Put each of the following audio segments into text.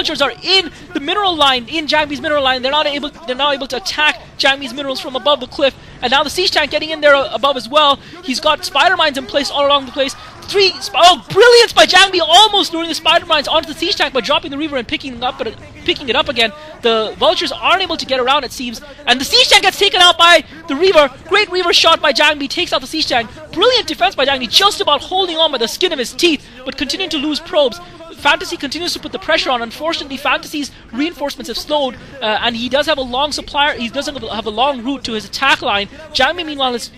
Vultures are in the mineral line, in Jangbi's mineral line. They're now able to attack Jangbi's minerals from above the cliff. And now the siege tank getting in there above as well. He's got spider mines in place all along the place. Brilliance by Jangbi, almost luring the spider mines onto the siege tank by dropping the Reaver and picking it up again. The Vultures aren't able to get around, it seems, and the siege tank gets taken out by the Reaver. Great Reaver shot by Jangbi, takes out the siege tank. Brilliant defense by Jangbi, just about holding on by the skin of his teeth, but continuing to lose probes. Fantasy continues to put the pressure on. Unfortunately, Fantasy's reinforcements have slowed, and he does have a long supply. He doesn't have a long route to his attack line. Jangbi, meanwhile, has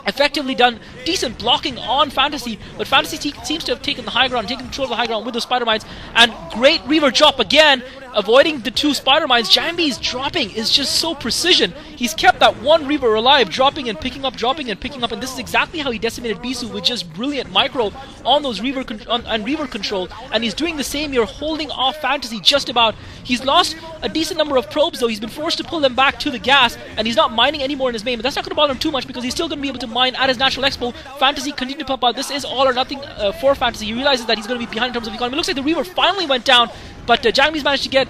effectively done decent blocking on Fantasy, but Fantasy seems to have taken the high ground, taken control of the high ground with those spider mines, and great Reaver drop again, avoiding the two spider mines. Jangbi's dropping is just so precision. He's kept that one Reaver alive, dropping and picking up, and this is exactly how he decimated Bisu, with just brilliant micro on those Reaver control, and he's doing the same here, holding off Fantasy just about. He's lost a decent number of probes though. He's been forced to pull them back to the gas, and he's not mining anymore in his main, but that's not going to bother him too much because he's still going to be able to mine at his natural expo. Fantasy continue to pump out. This is all or nothing for Fantasy. He realizes that he's going to be behind in terms of economy. It looks like the Reaver finally went down, but Jangbi's managed to get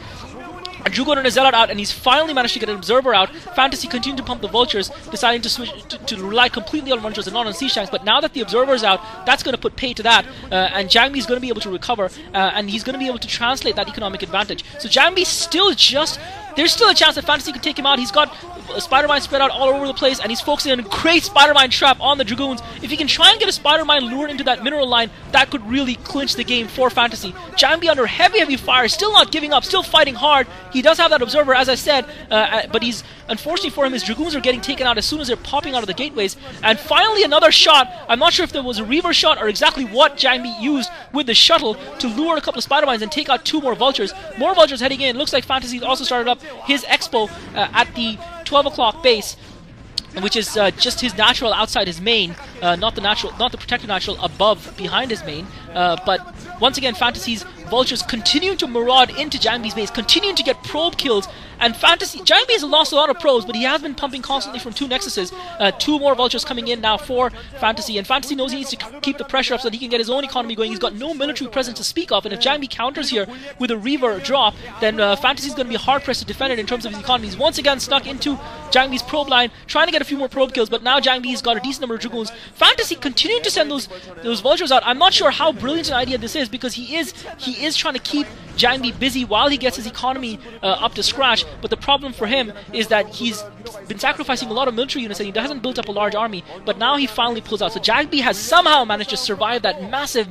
a Jugon and a Zealot out, and he's finally managed to get an Observer out. Fantasy continued to pump the Vultures, deciding to switch to rely completely on Vultures and not on siege tanks, but now that the Observer's out, that's going to put pay to that, and Jangbi's going to be able to recover, and he's going to be able to translate that economic advantage. So Jangbi's still just... There's still a chance that Fantasy could take him out. He's got Spider-Mine spread out all over the place, and he's focusing on a great Spider-Mine trap on the Dragoons. If he can try and get a Spider-Mine lured into that mineral line, that could really clinch the game for Fantasy. Jangbi under heavy fire, still not giving up, still fighting hard. He does have that Observer, as I said, but he's... Unfortunately for him, his Dragoons are getting taken out as soon as they're popping out of the gateways. And finally another shot. I'm not sure if there was a Reaver shot or exactly what Jangbi used with the shuttle to lure a couple of Spider-Mines and take out two more Vultures. More Vultures heading in. Looks like Fantasy's also started up his expo at the 12 o'clock base, which is just his natural outside his main, not the protected natural above behind his main. But once again, Fantasy's Vultures continuing to maraud into Jangbi's base, continuing to get probe kills, and Jangbi has lost a lot of probes, but he has been pumping constantly from two Nexuses. Two more Vultures coming in now for Fantasy, and Fantasy knows he needs to keep the pressure up so that he can get his own economy going. He's got no military presence to speak of, and if Jangbi counters here with a Reaver drop, then Fantasy's going to be hard-pressed to defend it in terms of his economy. He's once again stuck into Jangbi's probe line, trying to get a few more probe kills, but now Jangbi's got a decent number of Dragoons. Fantasy continuing to send those Vultures out. I'm not sure how brilliant an idea this is, because he is trying to keep Jangbi busy while he gets his economy up to scratch, but the problem for him is that he's been sacrificing a lot of military units and he hasn't built up a large army, but now he finally pulls out. So Jangbi has somehow managed to survive that massive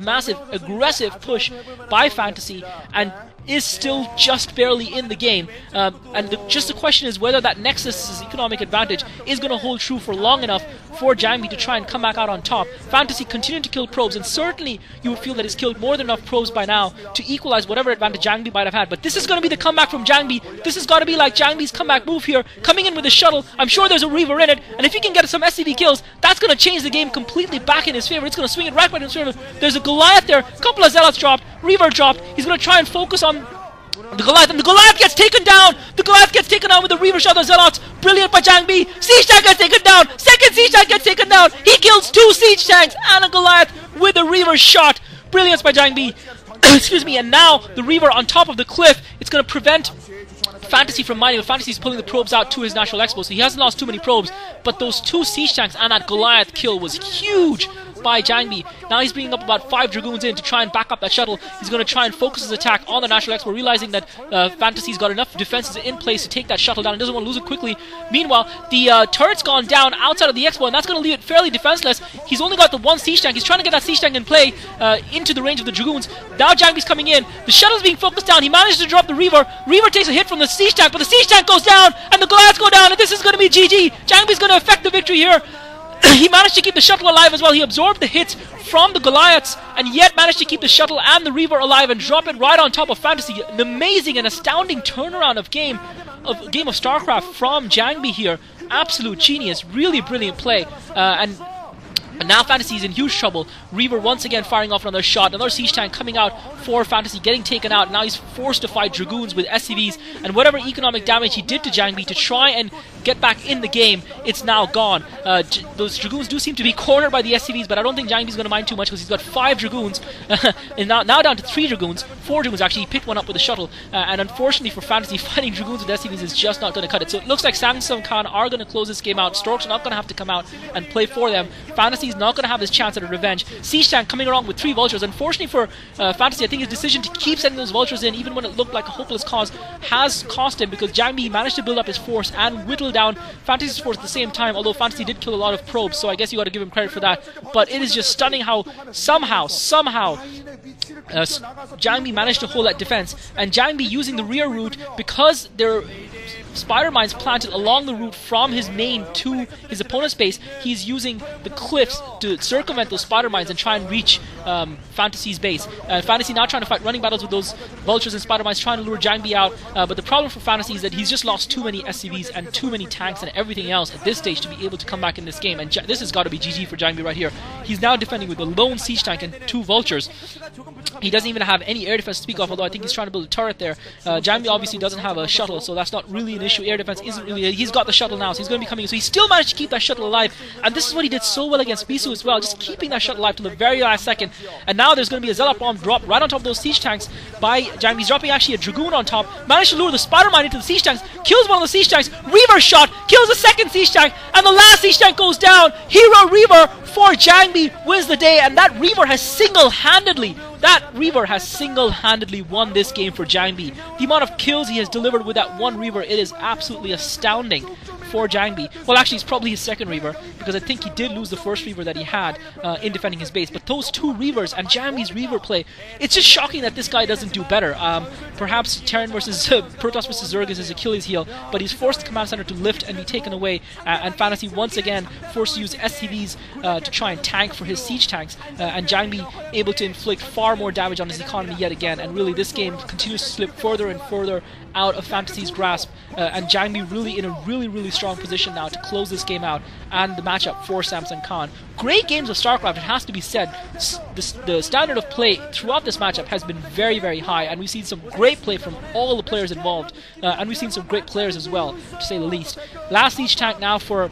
aggressive push by Fantasy and is still just barely in the game, and just the question is whether that Nexus's economic advantage is going to hold true for long enough for Jangbi to try and come back out on top. Fantasy continuing to kill probes, and certainly you would feel that he's killed more than enough probes by now to equalize whatever advantage Jangbi might have had, but this is going to be the comeback from Jangbi. This has got to be like Jangbi's comeback move here, coming in with a shuttle. I'm sure there's a Reaver in it, and if he can get some SCV kills, that's going to change the game completely back in his favor. It's going to swing it right back in his favor. There's a Goliath there, a couple of Zealots dropped, Reaver dropped. He's going to try and focus on the Goliath, and the Goliath gets taken down! The Goliath gets taken down with the Reaver shot of the Zealots. Brilliant by Jangbi. Siege tank gets taken down! Second siege tank gets taken down! He kills two siege tanks and a Goliath with a Reaver shot. Brilliance by Jangbi. Excuse me, and now the Reaver on top of the cliff. It's going to prevent Fantasy from mining, but Fantasy's pulling the probes out to his natural expo, so he hasn't lost too many probes, but those two siege tanks and that Goliath kill was huge by Jangbi. Now he's bringing up about 5 Dragoons in to try and back up that shuttle. He's going to try and focus his attack on the National Expo, realizing that Fantasy's got enough defenses in place to take that shuttle down and doesn't want to lose it quickly. Meanwhile, the turret's gone down outside of the Expo, and that's going to leave it fairly defenseless. He's only got the one siege tank. He's trying to get that siege tank in play into the range of the Dragoons. Now Jangbi's coming in. The shuttle's being focused down. He manages to drop the Reaver. Reaver takes a hit from the siege tank, but the siege tank goes down, and the Goliaths go down, and this is going to be GG. Jangbi's going to effect the victory here. He managed to keep the shuttle alive as well. He absorbed the hits from the Goliaths and yet managed to keep the shuttle and the Reaver alive and drop it right on top of Fantasy. An amazing and astounding turnaround of game of StarCraft from Jangbi here. Absolute genius. Really brilliant play. And And now Fantasy is in huge trouble. Reaver once again firing off another shot. Another siege tank coming out for Fantasy, getting taken out. Now he's forced to fight Dragoons with SCVs. And whatever economic damage he did to Jangbi to try and get back in the game, it's now gone. Those Dragoons do seem to be cornered by the SCVs, but I don't think Jangbi's going to mind too much because he's got 5 Dragoons. And now down to 3 Dragoons. 4 Dragoons actually. He picked one up with a shuttle. And unfortunately for Fantasy, fighting Dragoons with SCVs is just not going to cut it. So it looks like Samsung Khan are going to close this game out. Storks are not going to have to come out and play for them. Fantasy is not going to have this chance at a revenge. Siege Tank coming along with 3 vultures. Unfortunately for Fantasy, I think his decision to keep sending those vultures in, even when it looked like a hopeless cause, has cost him, because Jangbi managed to build up his force and whittle down Fantasy's force at the same time, although Fantasy did kill a lot of probes, so I guess you got to give him credit for that. But it is just stunning how somehow Jangbi managed to hold that defense, and Jangbi using the rear route, because they're spider mines planted along the route from his main to his opponent's base, he's using the cliffs to circumvent those spider mines and try and reach Fantasy's base. Fantasy now trying to fight running battles with those vultures and spider mines, trying to lure Jangbi out, but the problem for Fantasy is that he's just lost too many SCVs and too many tanks and everything else at this stage to be able to come back in this game, and this has got to be GG for Jangbi right here. He's now defending with a lone siege tank and 2 vultures. He doesn't even have any air defense to speak of, although I think he's trying to build a turret there. Jangbi obviously doesn't have a shuttle, so that's not really an issue. Air defense isn't really... He's got the shuttle now, so he's going to be coming in. So he still managed to keep that shuttle alive, and this is what he did so well against Bisu as well, just keeping that shuttle alive to the very last second. And now there's going to be a Zealot bomb drop right on top of those siege tanks by Jangbi. He's dropping actually a Dragoon on top, managed to lure the spider mine into the siege tanks, kills one of the siege tanks, Reaver shot, kills the second siege tank, and the last siege tank goes down. Hero Reaver for Jangbi wins the day, and that Reaver has single-handedly won this game for Jangbi. The amount of kills he has delivered with that one Reaver, it is absolutely astounding for Jangbi. Well, actually, it's probably his second Reaver, because I think he did lose the first Reaver that he had in defending his base. But those 2 Reavers and Jangbi's Reaver play, it's just shocking that this guy doesn't do better. Perhaps Terran versus Protoss versus Zerg is his Achilles heel, but he's forced the command center to lift and be taken away, and Fantasy once again forced to use SCVs to try and tank for his siege tanks, and Jangbi able to inflict far more damage on his economy yet again, and really this game continues to slip further and further out of Fantasy's grasp, and Jangbi really in a really strong position now to close this game out and the matchup for Samsung Khan. Great games of StarCraft, it has to be said. The standard of play throughout this matchup has been very high, and we've seen some great play from all the players involved, and we've seen some great players as well, to say the least. Last siege tank now for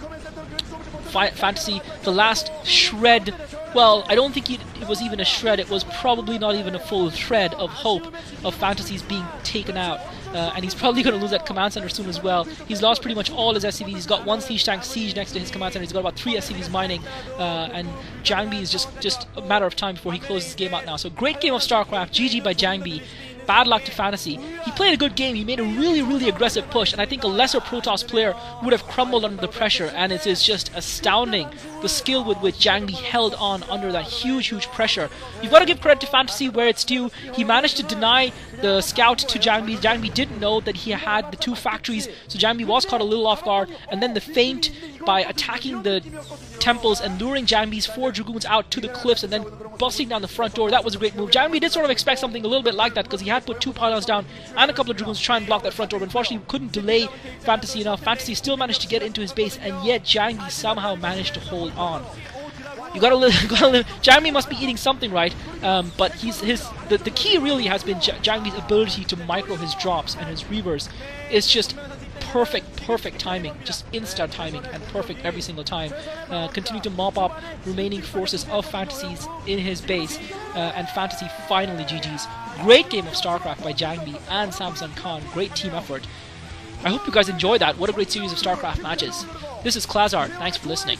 Fantasy, the last shred. Well, I don't think it was even a shred. It was probably not even a full thread of hope of Fantasy's being taken out. And he's probably going to lose that command center soon as well. He's lost pretty much all his SCVs. He's got 1 siege tank siege next to his command center. He's got about 3 SCVs mining. And Jangbi is just a matter of time before he closes this game out now. So great game of StarCraft. GG by Jangbi. Bad luck to Fantasy. He played a good game. He made a really aggressive push, and I think a lesser Protoss player would have crumbled under the pressure, and it is just astounding the skill with which Jangbi held on under that huge pressure. You've got to give credit to Fantasy where it's due. He managed to deny the scout to Jangbi. Jangbi didn't know that he had the 2 factories, so Jangbi was caught a little off guard, and then the feint by attacking the temples and luring Jangbi's 4 Dragoons out to the cliffs and then busting down the front door. That was a great move. Jangbi did sort of expect something a little bit like that, because he had put 2 pylons down and a couple of Dragoons to try and block that front door, but unfortunately couldn't delay Fantasy enough. Fantasy still managed to get into his base, and yet Jangbi somehow managed to hold on. You gotta live. Jangbi must be eating something right, but the key really has been Jangbi's ability to micro his drops and his reavers. It's just perfect timing, just instant timing, and perfect every single time. Continue to mop up remaining forces of Fantasy's in his base, and Fantasy finally GG's. Great game of StarCraft by Jangbi and Samsung Khan. Great team effort. I hope you guys enjoyed that. What a great series of StarCraft matches. This is Klazart. Thanks for listening.